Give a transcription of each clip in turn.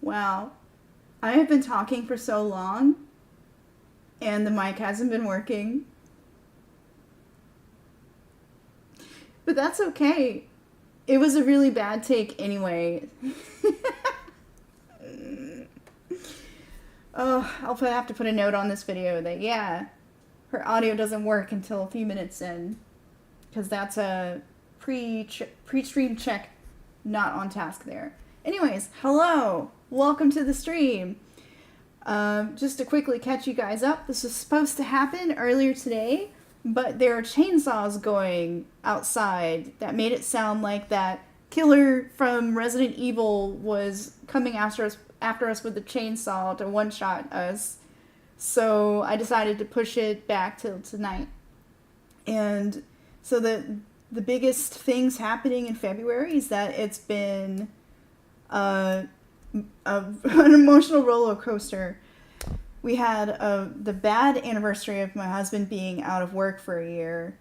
Wow. I have been talking for so long, and the mic hasn't been working. But that's okay. It was a really bad take anyway. Oh, I'll have to put a note on this video that, yeah, her audio doesn't work until a few minutes in. Because that's a pre-stream check, not on task there. Anyways, hello! Welcome to the stream. Just to quickly catch you guys up, this was supposed to happen earlier today, but there are chainsaws going outside that made it sound like that killer from Resident Evil was coming after us with a chainsaw to one-shot us. So I decided to push it back till tonight. And so the biggest things happening in February is that it's been an emotional roller coaster. We had the bad anniversary of my husband being out of work for a year,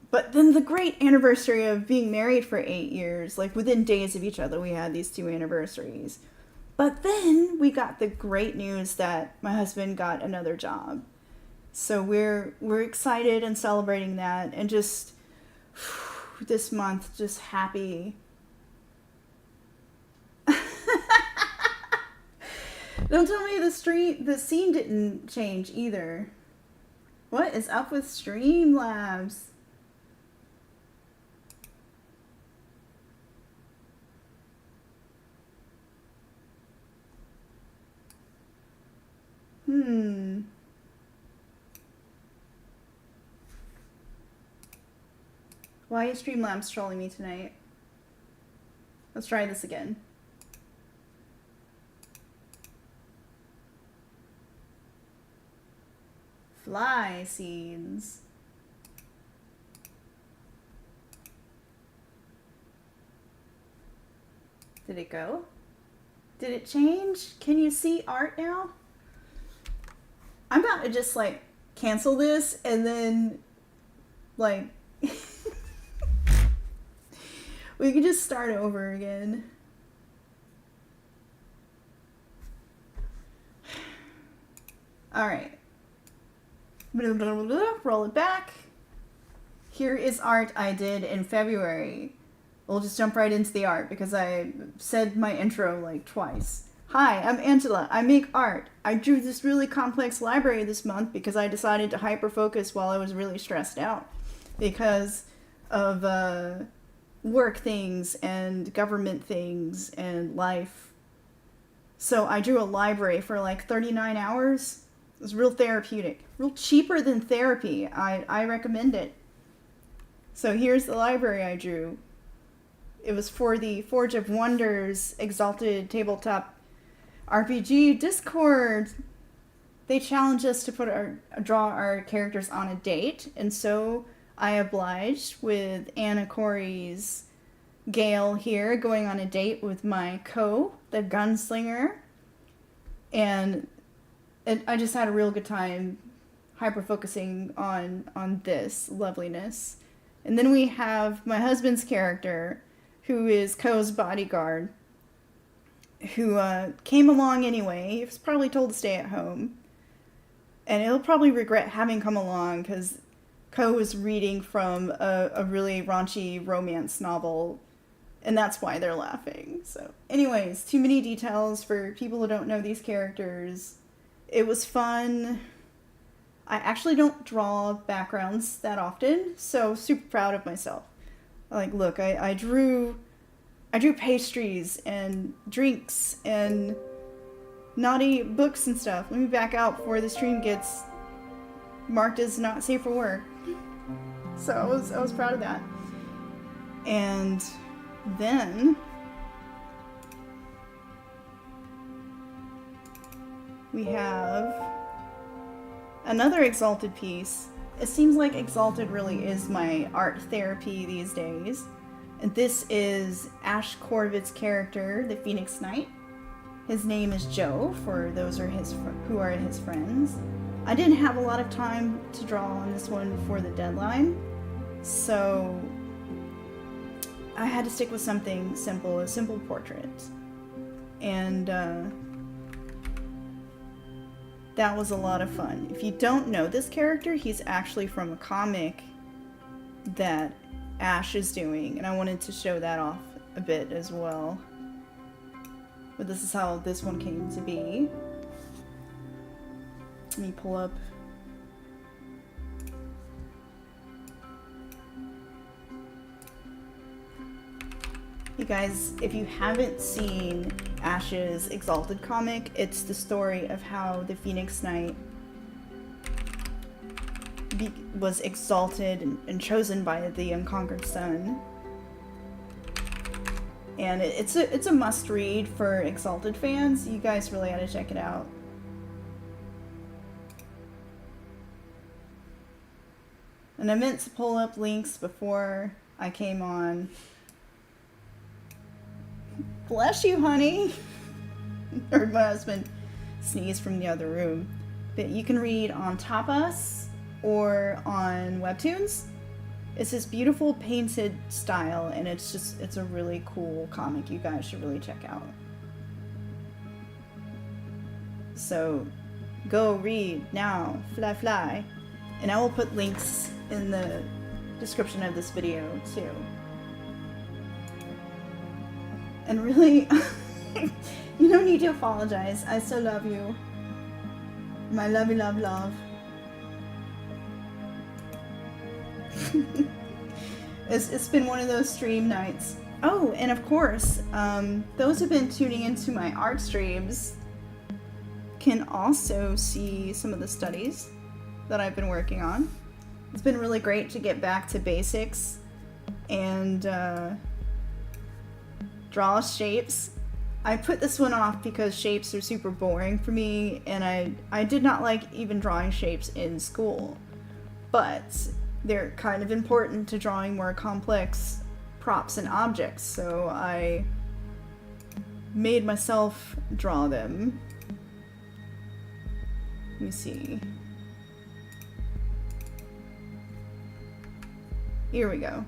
but then the great anniversary of being married for 8 years. Like within days of each other, we had these two anniversaries. But then we got the great news that my husband got another job. So we're excited and celebrating that, and just this month just happy. Don't tell me the scene didn't change either. What is up with Streamlabs? Why is Streamlabs trolling me tonight? Let's try this again. Fly scenes. Did it go? Did it change? Can you see art now? I'm about to just like cancel this and then like we can just start over again. All right. Roll it back. Here is art I did in February. We'll just jump right into the art because I said my intro like twice. Hi, I'm Angela. I make art. I drew this really complex library this month because I decided to hyper-focus while I was really stressed out because of work things and government things and life. So I drew a library for like 39 hours. It was real therapeutic. Real cheaper than therapy. I recommend it. So here's the library I drew. It was for the Forge of Wonders Exalted Tabletop RPG Discord. They challenged us to draw our characters on a date, and so I obliged with Anna Corey's Gale here going on a date with my the gunslinger, and I just had a real good time hyper-focusing on this loveliness. And then we have my husband's character, who is Ko's bodyguard, who came along anyway. He was probably told to stay at home. And he'll probably regret having come along because Ko was reading from a really raunchy romance novel, and that's why they're laughing. So anyways, too many details for people who don't know these characters. It was fun. I actually don't draw backgrounds that often, so super proud of myself. Like, look, I drew pastries and drinks and naughty books and stuff. Let me back out before the stream gets marked as not safe for work. So I was proud of that. And then we have another Exalted piece. It seems like Exalted really is my art therapy these days. And this is Ash Corvitt's character, the Phoenix Knight. His name is Joe, for those who are his friends. I didn't have a lot of time to draw on this one before the deadline, so I had to stick with something simple, a simple portrait. And that was a lot of fun. If you don't know this character, he's actually from a comic that Ash is doing, and I wanted to show that off a bit as well. But this is how this one came to be. Let me pull up. You guys, if you haven't seen Ash's Exalted comic, it's the story of how the Phoenix Knight was exalted and chosen by the Unconquered Sun. And it's a must read for Exalted fans. You guys really gotta check it out. And I meant to pull up links before I came on. Bless you, honey. Heard my husband sneeze from the other room. But you can read on Tapas or on Webtoons. It's this beautiful painted style, and it's a really cool comic you guys should really check out. So go read now, fly fly. And I will put links in the description of this video too. And really, you don't need to apologize. I still love you. My lovey love love. It's been one of those stream nights. Oh, and of course, those who've been tuning into my art streams can also see some of the studies that I've been working on. It's been really great to get back to basics and draw shapes. I put this one off because shapes are super boring for me, and I did not like even drawing shapes in school. But they're kind of important to drawing more complex props and objects, so I made myself draw them. Let me see. Here we go.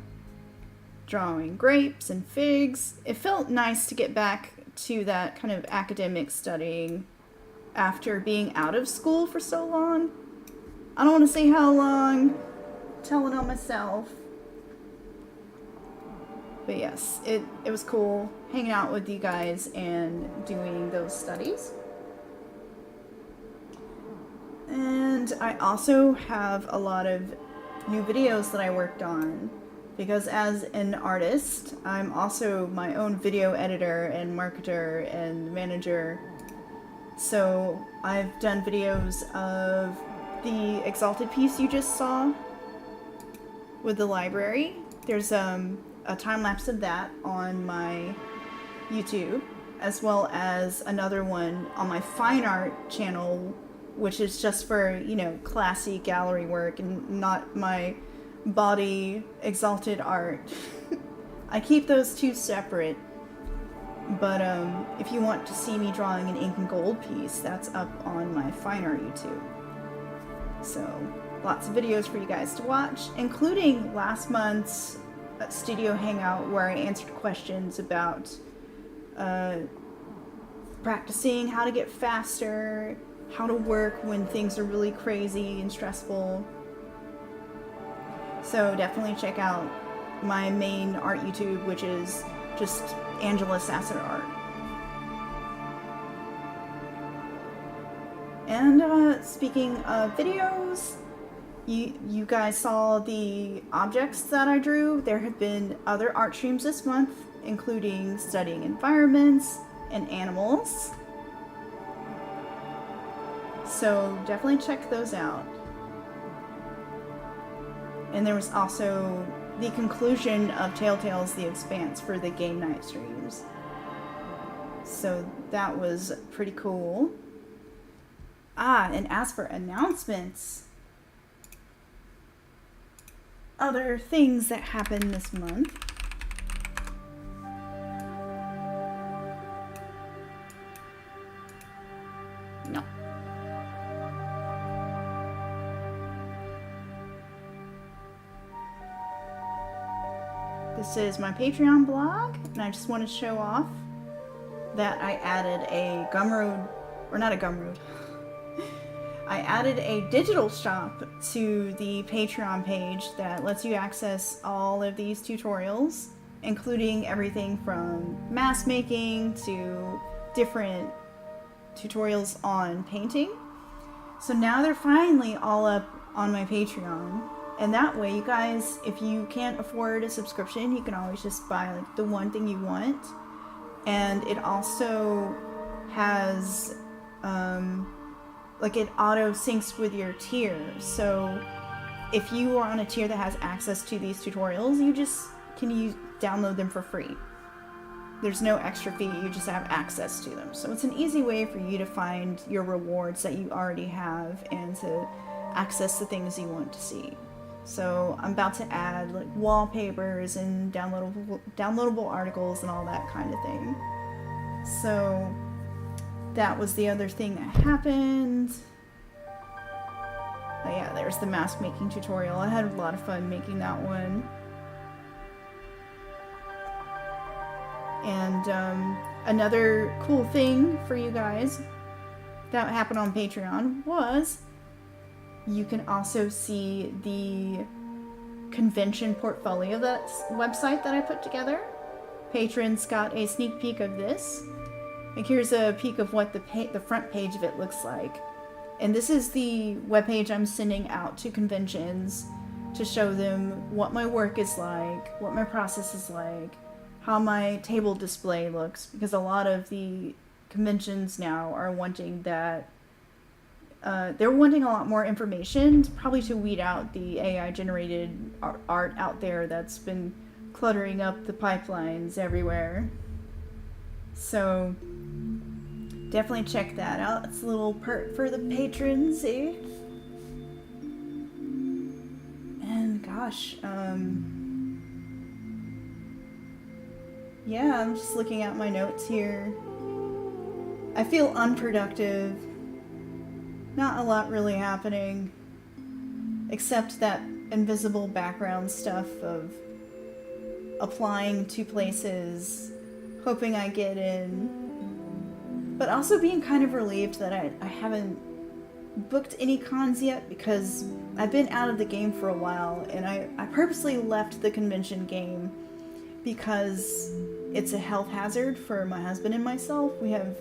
Drawing grapes and figs. It felt nice to get back to that kind of academic studying after being out of school for so long. I don't want to say how long, telling on myself. But yes, it was cool hanging out with you guys and doing those studies. And I also have a lot of new videos that I worked on, because as an artist, I'm also my own video editor and marketer and manager. So I've done videos of the Exalted piece you just saw with the library. There's a time lapse of that on my YouTube, as well as another one on my fine art channel, which is just for, you know, classy gallery work and not my body Exalted art. I keep those two separate, but if you want to see me drawing an ink and gold piece, that's up on my fine art YouTube. So lots of videos for you guys to watch, including last month's studio hangout where I answered questions about practicing how to get faster, how to work when things are really crazy and stressful. So definitely check out my main art YouTube, which is just Angela Sasser Art. And speaking of videos, you guys saw the objects that I drew. There have been other art streams this month, including studying environments and animals. So definitely check those out. And there was also the conclusion of Telltale's The Expanse for the game night streams. So that was pretty cool. Ah, and as for announcements, other things that happened this month. No. This is my Patreon blog, and I just want to show off that I added a Gumroad, or not a Gumroad, I added a digital shop to the Patreon page that lets you access all of these tutorials, including everything from mask making to different tutorials on painting. So now they're finally all up on my Patreon. And that way, you guys, if you can't afford a subscription, you can always just buy like the one thing you want. And it also has like it auto syncs with your tier. So if you are on a tier that has access to these tutorials, you just can download them for free. There's no extra fee, you just have access to them. So it's an easy way for you to find your rewards that you already have and to access the things you want to see. So I'm about to add like wallpapers and downloadable articles and all that kind of thing. So that was the other thing that happened. But yeah, there's the mask making tutorial. I had a lot of fun making that one. And another cool thing for you guys that happened on Patreon was you can also see the convention portfolio, that website that I put together. Patrons got a sneak peek of this. Like, here's a peek of what the front page of it looks like. And this is the webpage I'm sending out to conventions to show them what my work is like, what my process is like, how my table display looks, because a lot of the conventions now are wanting that. They're wanting a lot more information, probably to weed out the AI-generated art out there that's been cluttering up the pipelines everywhere. So definitely check that out. It's a little perk for the patrons, eh? And gosh, yeah, I'm just looking at my notes here. I feel unproductive. Not a lot really happening, except that invisible background stuff of applying to places, hoping I get in, but also being kind of relieved that I haven't booked any cons yet, because I've been out of the game for a while, and I purposely left the convention game because it's a health hazard for my husband and myself. We have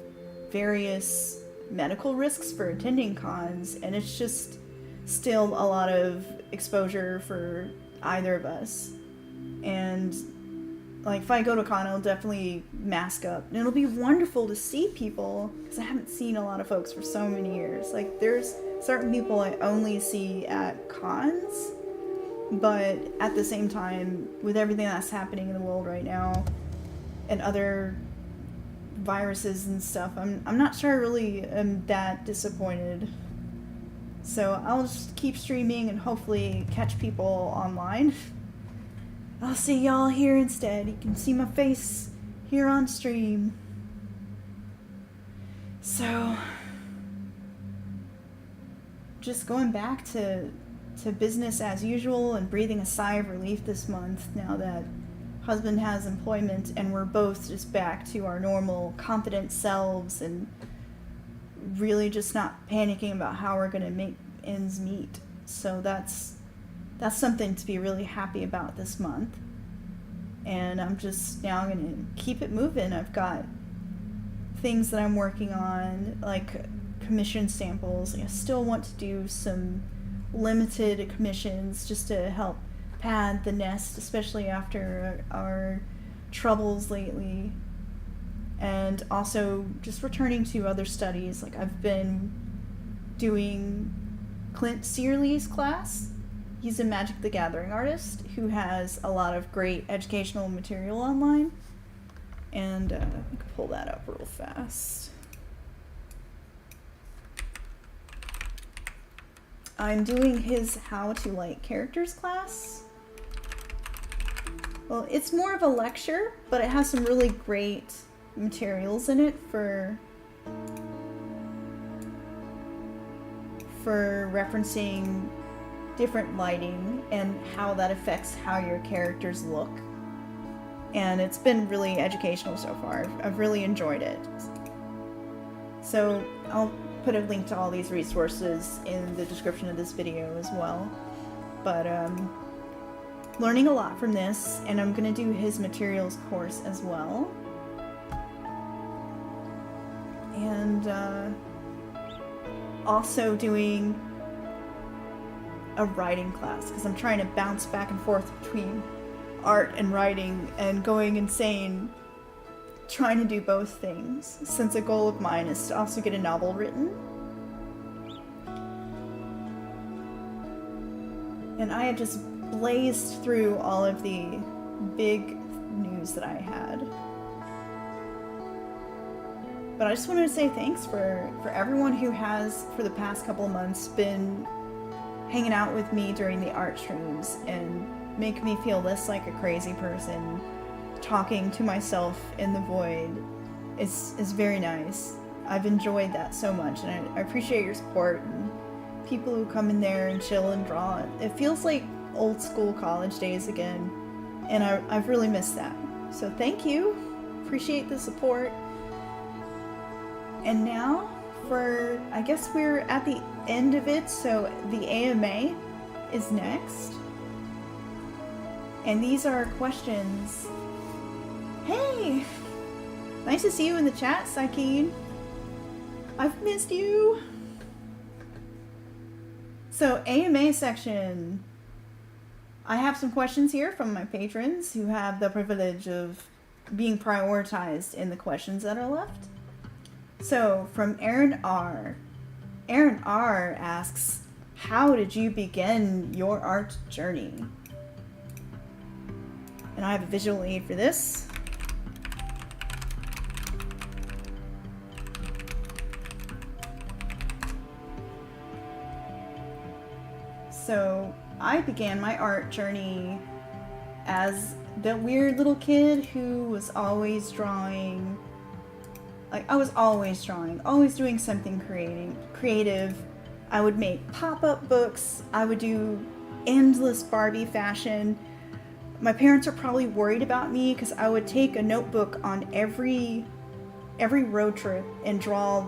various medical risks for attending cons, and it's just still a lot of exposure for either of us. And like, if I go to con, I'll definitely mask up, and it'll be wonderful to see people, because I haven't seen a lot of folks for so many years. Like, there's certain people I only see at cons, but at the same time, with everything that's happening in the world right now and other viruses and stuff, I'm not sure I really am that disappointed. So I'll just keep streaming and hopefully catch people online. I'll see y'all here instead. You can see my face here on stream. So just going back to business as usual and breathing a sigh of relief this month now that husband has employment and we're both just back to our normal confident selves and really just not panicking about how we're going to make ends meet. So that's something to be really happy about this month. And I'm just now going to keep it moving. I've got things that I'm working on, like commission samples. I still want to do some limited commissions just to help pad the nest, especially after our troubles lately. And also just returning to other studies. Like, I've been doing Clint Searley's class. He's a Magic the Gathering artist who has a lot of great educational material online. And I can pull that up real fast. I'm doing his How to Light Characters class. Well, it's more of a lecture, but it has some really great materials in it for referencing different lighting and how that affects how your characters look. and it's been really educational so far. I've really enjoyed it. So I'll put a link to all these resources in the description of this video as well. But learning a lot from this, and I'm gonna do his materials course as well. And also doing a writing class, because I'm trying to bounce back and forth between art and writing and going insane trying to do both things, since a goal of mine is to also get a novel written. And I have just blazed through all of the big news that I had. But I just wanted to say thanks for everyone who has, for the past couple of months, been hanging out with me during the art streams and make me feel less like a crazy person talking to myself in the void. Is very nice. I've enjoyed that so much, and I appreciate your support and people who come in there and chill and draw. It feels like old school college days again, and I've really missed that. So thank you. Appreciate the support. And now for, I guess we're at the end of it, so the AMA is next. And these are questions. Hey! Nice to see you in the chat, Sakine. I've missed you. So, AMA section. I have some questions here from my patrons who have the privilege of being prioritized in the questions that are left. So, from Aaron R. Aaron R. asks, how did you begin your art journey? And I have a visual aid for this. So, I began my art journey as the weird little kid who was always drawing. Like, I was always drawing, always doing something creative. I would make pop-up books. I would do endless Barbie fashion. My parents are probably worried about me because I would take a notebook on every road trip and draw,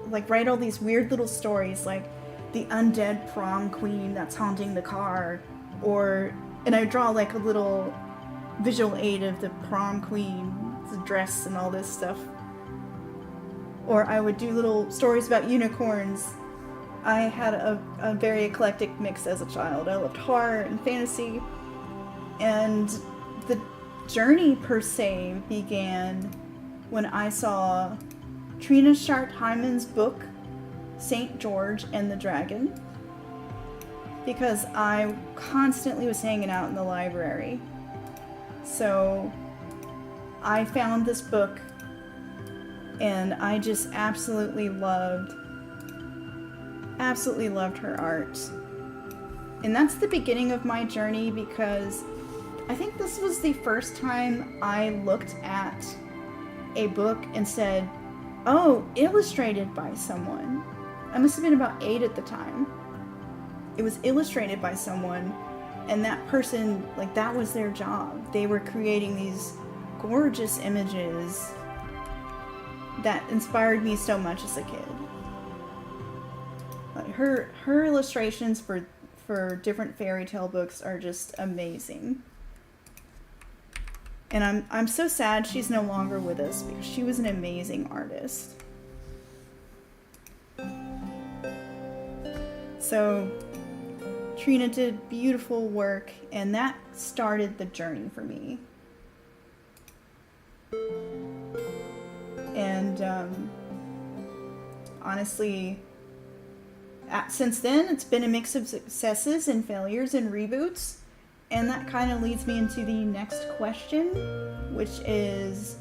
like, write all these weird little stories, like the undead prom queen that's haunting the car, and I would draw like a little visual aid of the prom queen's dress and all this stuff. Or I would do little stories about unicorns. I had a very eclectic mix as a child. I loved horror and fantasy. And the journey per se began when I saw Trina Sharp-Hyman's book, St. George and the Dragon, because I constantly was hanging out in the library. So I found this book and I just absolutely loved her art. And that's the beginning of my journey, because I think this was the first time I looked at a book and said, oh, illustrated by someone. I must have been about 8 at the time. It was illustrated by someone, and that person, like, that was their job. They were creating these gorgeous images that inspired me so much as a kid. Like, her illustrations for different fairy tale books are just amazing. And I'm so sad she's no longer with us, because she was an amazing artist. So Trina did beautiful work, and that started the journey for me. And honestly, since then, it's been a mix of successes and failures and reboots. And that kind of leads me into the next question, which is,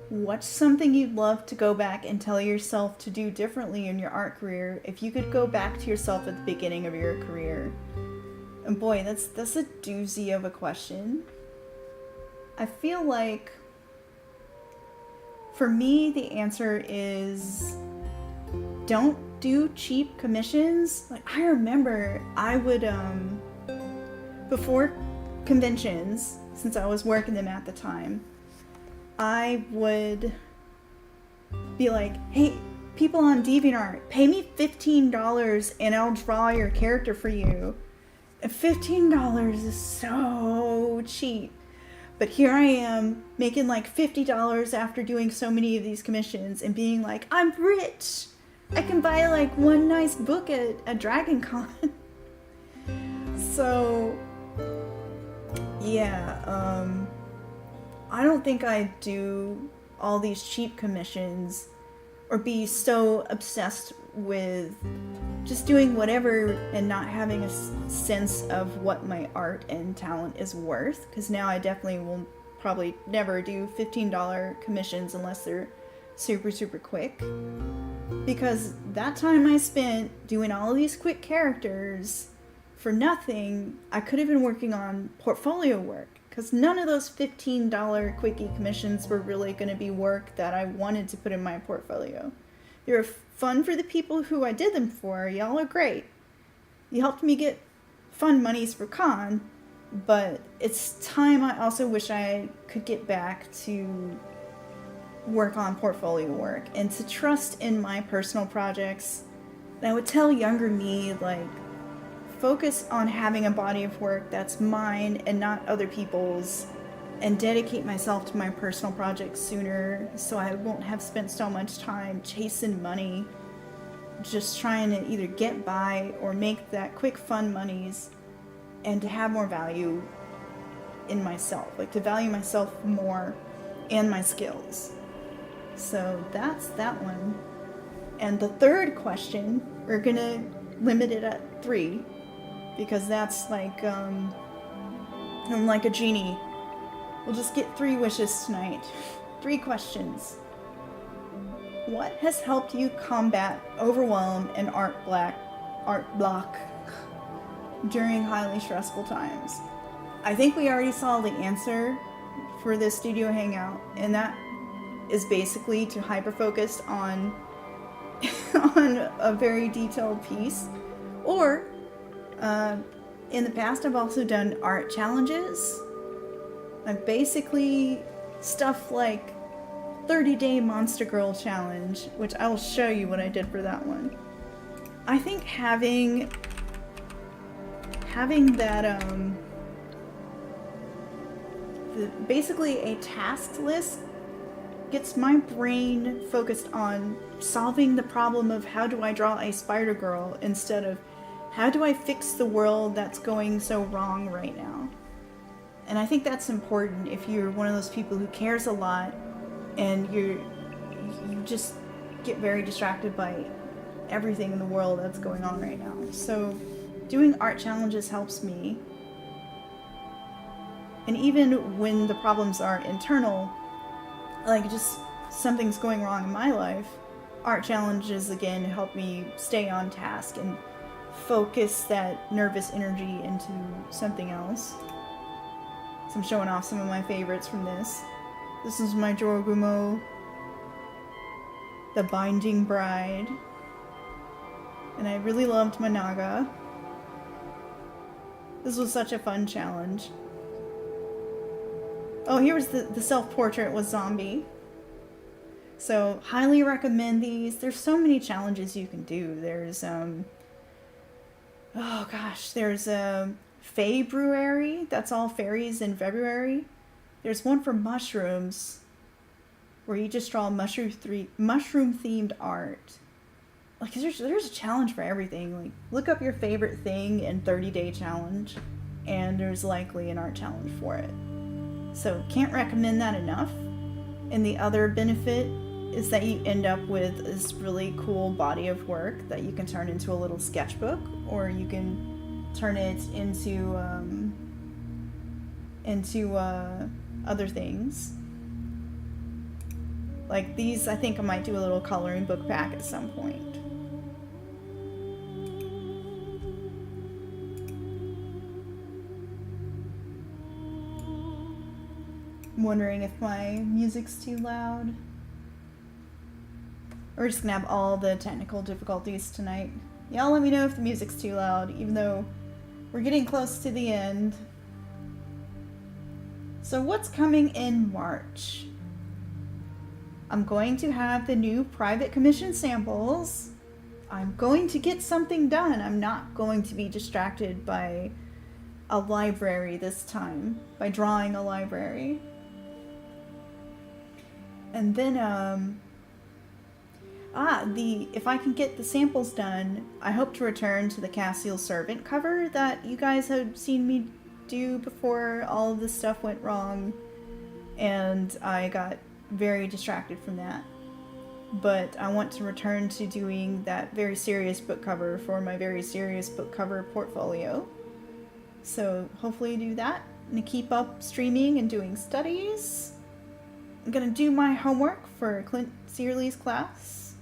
what's something you'd love to go back and tell yourself to do differently in your art career if you could go back to yourself at the beginning of your career? And boy, that's a doozy of a question. I feel like, for me, the answer is, don't do cheap commissions. Like, I remember I would, before conventions, since I was working them at the time, I would be like, hey, people on DeviantArt, pay me $15 and I'll draw your character for you. And $15 is so cheap. But here I am making like $50 after doing so many of these commissions and being like, I'm rich. I can buy like one nice book at Dragon Con. So, yeah, I don't think I'd do all these cheap commissions or be so obsessed with just doing whatever and not having a sense of what my art and talent is worth. Because now I definitely will probably never do $15 commissions unless they're super, super quick. Because that time I spent doing all of these quick characters for nothing, I could have been working on portfolio work. Because none of those $15 quickie commissions were really going to be work that I wanted to put in my portfolio. They were fun for the people who I did them for. Y'all are great. You helped me get fun monies for con, but it's time I also wish I could get back to work on portfolio work and to trust in my personal projects. And I would tell younger me, like, focus on having a body of work that's mine and not other people's, and dedicate myself to my personal projects sooner so I won't have spent so much time chasing money, just trying to either get by or make that quick fun monies, and to have more value in myself, like to value myself more and my skills. So that's that one. And the third question, we're gonna limit it at 3, because that's like, I'm like a genie. We'll just get 3 wishes tonight. 3 questions. What has helped you combat overwhelm and art block during highly stressful times? I think we already saw the answer for this studio hangout, and that is basically to hyper-focus on a very detailed piece. Or, in the past I've also done art challenges. I've basically stuff like 30-day Monster Girl challenge, which I will show you what I did for that one. I think having that basically a task list gets my brain focused on solving the problem of how do I draw a spider girl instead of how do I fix the world that's going so wrong right now. And I think that's important if you're one of those people who cares a lot and you just get very distracted by everything in the world that's going on right now. So doing art challenges helps me. And even when the problems are internal, like just something's going wrong in my life, art challenges again help me stay on task and focus that nervous energy into something else. So I'm showing off some of my favorites from this. This is my Jorogumo, The Binding Bride. And I really loved Managa. This was such a fun challenge. Oh, here was the self-portrait with Zombie. So, highly recommend these. There's so many challenges you can do. There's, there's a FEB Brewery. That's all fairies in February. There's one for mushrooms, where you just draw mushroom-themed art. Like, there's a challenge for everything. Like, look up your favorite thing in 30-day challenge, and there's likely an art challenge for it. So, can't recommend that enough. And the other benefit is that you end up with this really cool body of work that you can turn into a little sketchbook, or you can turn it into other things. Like these, I think I might do a little coloring book pack at some point. I'm wondering if my music's too loud. We're just gonna have all the technical difficulties tonight. Y'all let me know if the music's too loud, even though we're getting close to the end. So what's coming in March? I'm going to have the new private commission samples. I'm going to get something done. I'm not going to be distracted by a library this time, by drawing a library. And then, if I can get the samples done, I hope to return to the Castiel Servant cover that you guys have seen me do before all of this stuff went wrong, and I got very distracted from that. But I want to return to doing that very serious book cover for my very serious book cover portfolio. So hopefully do that. I'm gonna keep up streaming and doing studies. I'm gonna do my homework for Clint Searley's class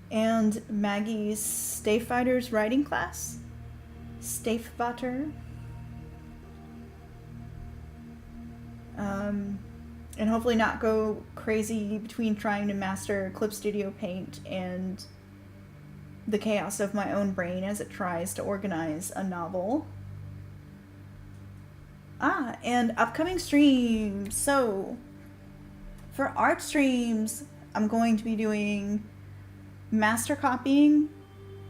and Maggie's Stay Fighters writing class. Stafvater. And hopefully not go crazy between trying to master Clip Studio Paint and the chaos of my own brain as it tries to organize a novel. And upcoming streams. So, for art streams, I'm going to be doing master copying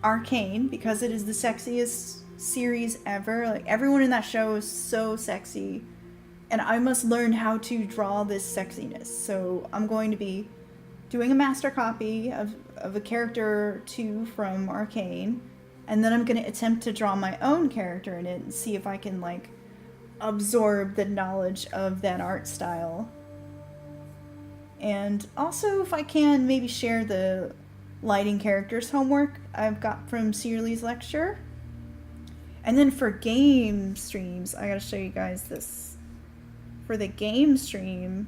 Arcane because it is the sexiest series ever. Like, everyone in that show is so sexy. And I must learn how to draw this sexiness. So I'm going to be doing a master copy of a character or two from Arcane. And then I'm going to attempt to draw my own character in it and see if I can, like, absorb the knowledge of that art style. And also, if I can, maybe share the lighting characters homework I've got from Searley's lecture. And then for game streams, I gotta show you guys this. For the game stream,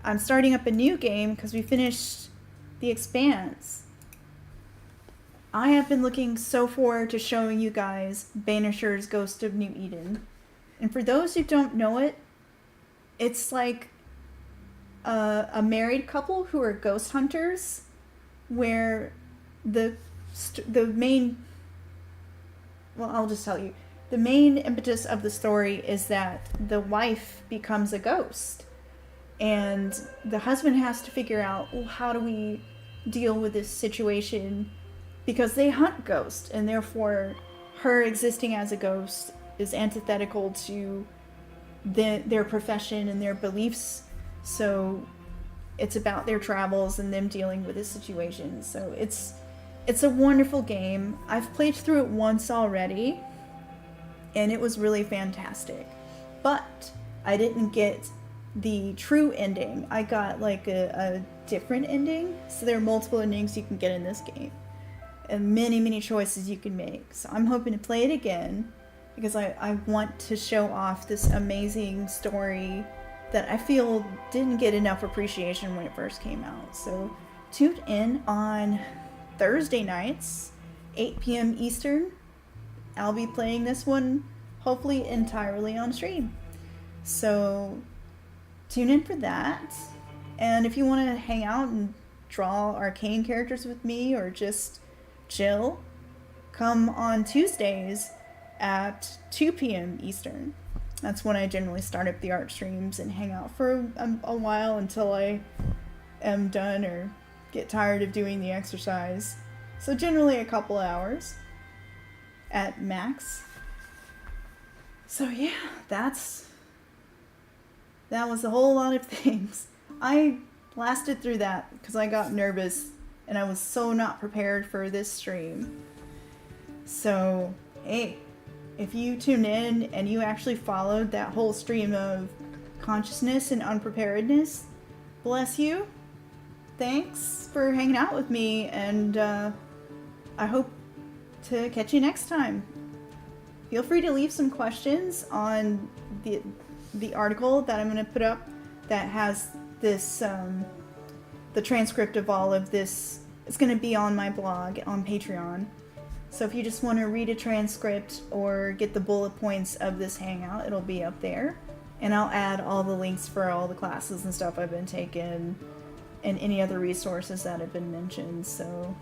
I'm starting up a new game because we finished The Expanse. I have been looking so forward to showing you guys Banisher's Ghost of New Eden. And for those who don't know it, it's like a married couple who are ghost hunters, where the main... Well, I'll just tell you. The main impetus of the story is that the wife becomes a ghost. And the husband has to figure out, well, how do we deal with this situation? Because they hunt ghosts, and therefore her existing as a ghost is antithetical to their profession and their beliefs. So it's about their travels and them dealing with this situation. So it's a wonderful game. I've played through it once already, and it was really fantastic. But I didn't get the true ending. I got like a different ending. So there are multiple endings you can get in this game. And many, many choices you can make. So I'm hoping to play it again because I want to show off this amazing story that I feel didn't get enough appreciation when it first came out. So tune in on Thursday nights, 8 p.m. Eastern. I'll be playing this one hopefully entirely on stream. So tune in for that. And if you want to hang out and draw Arcane characters with me or just chill, come on Tuesdays at 2 p.m. Eastern. That's when I generally start up the art streams and hang out for a while until I am done or get tired of doing the exercise. So generally a couple hours at max. So yeah, that was a whole lot of things. I blasted through that because I got nervous and I was so not prepared for this stream. So, hey, if you tune in and you actually followed that whole stream of consciousness and unpreparedness, bless you. Thanks for hanging out with me, and I hope to catch you next time. Feel free to leave some questions on the article that I'm going to put up that has this, the transcript of all of this. It's going to be on my blog on Patreon. So if you just want to read a transcript or get the bullet points of this hangout, it'll be up there. And I'll add all the links for all the classes and stuff I've been taking and any other resources that have been mentioned. So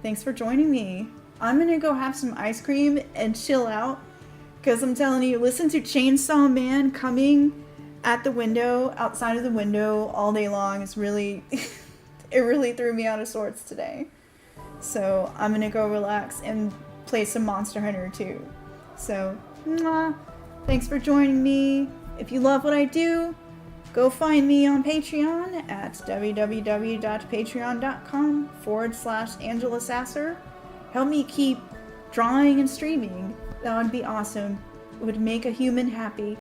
thanks for joining me. I'm going to go have some ice cream and chill out Because I'm telling you, listen to Chainsaw Man coming at the window, outside of the window all day long is really, it really threw me out of sorts today. So I'm gonna go relax and play some Monster Hunter 2. So, mwah. Thanks for joining me. If you love what I do, go find me on Patreon at www.patreon.com/Angela Sasser. Help me keep drawing and streaming. That would be awesome. It would make a human happy.